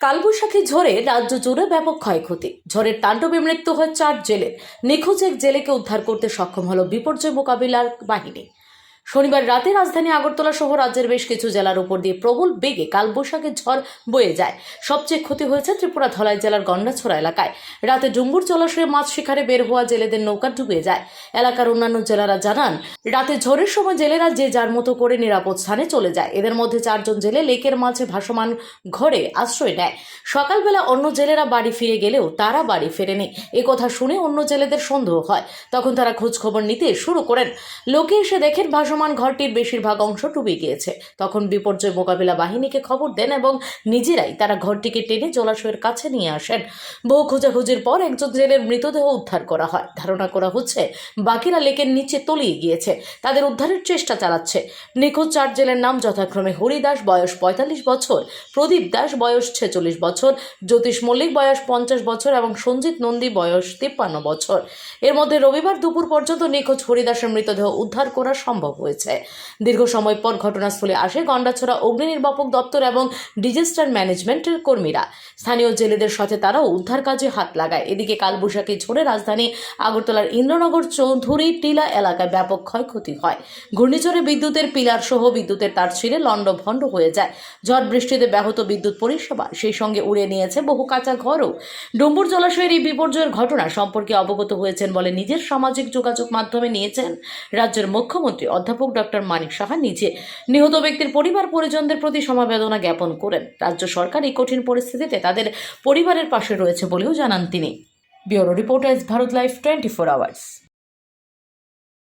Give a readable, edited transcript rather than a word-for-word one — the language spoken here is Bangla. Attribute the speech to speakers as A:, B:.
A: কালবৈশাখী ঝড়ে রাজ্য জুড়ে ব্যাপক ক্ষয়ক্ষতি। ঝড়ের তাণ্ডবে মৃত্যু হয় 4 জেলের। নিখোঁজ এক জেলেকে উদ্ধার করতে সক্ষম হলো বিপর্যয় মোকাবিলার বাহিনী। শনিবার রাতে রাজধানী আগরতলা সহ রাজ্যের বেশ কিছু জেলার উপর দিয়ে প্রবল বেগে কালবৈশাখী ঝড় বয়ে যায়। সবচেয়ে ক্ষতি হয়েছে ত্রিপুরা ধলাই জেলার গন্ডাছড়া এলাকায়। রাতে ডুম্বুর জলাশয়ে মাছ শিকারে বের হওয়া জেলেদের নৌকা ডুবে যায়। এলাকার অন্যান্য জেলারা জানান, রাতে ঝড়ের সময় জেলেরা যে যার মতো করে নিরাপদ স্থানে চলে যায়। এদের মধ্যে 4 জন জেলে লেকের মাঝে ভাসমান ঘরে আশ্রয় নেয়। সকালবেলা অন্য জেলেরা বাড়ি ফিরে গেলেও তারা বাড়ি ফেরেনি। একথা শুনে অন্য জেলেদের সন্দেহ হয়। তখন তারা খোঁজ খবর নিতে শুরু করেন। লোকে এসে দেখেন ভাসমান ঘরটির বেশিরভাগ অংশ ডুবে গিয়েছে। তখন বিপর্যয় মোকাবিলা বাহিনীকে খবর দেন এবং নিজেরাই তারা ঘরটিকে টেনে জলাশয়ের কাছে নিয়ে আসেন। বহু খোঁজাখুঁজির পর একজন জেলের মৃতদেহ উদ্ধার করা হয়। ধারণা করা হচ্ছে বাকিরা লেকের নিচে তলিয়ে গিয়েছে। তাদের উদ্ধারের চেষ্টা চালাচ্ছে। নিখোঁজ 4 জেলের নাম যথাক্রমে হরি দাস, বয়স 45 বছর, প্রদীপ দাস, বয়স 46 বছর, জ্যোতিষ মল্লিক, বয়স 50 বছর এবং সঞ্জিত নন্দী, বয়স 53 বছর। এর মধ্যে রবিবার দুপুর পর্যন্ত নিখোঁজ হরিদাসের মৃতদেহ উদ্ধার করা সম্ভব হয়েছে। দীর্ঘ সময় পর ঘটনাস্থলে আসে গন্ডাছড়া অগ্নি নির্বাপক দপ্তর এবং ডিজাস্টার ম্যানেজমেন্টের কর্মীরা। স্থানীয় জেলেদের সাথে তারাও উদ্ধার কাজে হাত লাগায়। এদিকে কালবৈশাখী ঝড়ে রাজধানী আগরতলার ইন্দ্রনগর চৌধুরী টিলা এলাকায় ব্যাপক ক্ষয়ক্ষতি হয়। ঘূর্ণিঝড়ে বিদ্যুতের পিলার সহ বিদ্যুতের তার ছিঁড়ে লণ্ডভণ্ড হয়ে যায়। ঝড় বৃষ্টিতে ব্যাহত বিদ্যুৎ পরিষেবা, সেই সঙ্গে উড়ে নিয়েছে বহু কাঁচা ঘরও। ডুম্বুর জলাশয়ের এই বিপর্যয়ের ঘটনা সম্পর্কে অবগত হয়েছেন বলে নিজের সামাজিক যোগাযোগ মাধ্যমে নিয়েছেন রাজ্যের মুখ্যমন্ত্রী অধ্যাপক ডক্টর মানিক সাহা নিজে। নিহত ব্যক্তির পরিবার পরিজনদের প্রতি সমবেদনা জ্ঞাপন করেন। রাজ্য সরকার এই কঠিন পরিস্থিতিতে তাদের পরিবারের পাশে রয়েছে বলেও জানান তিনি। Bureau reporters, Bharat live 24 hours.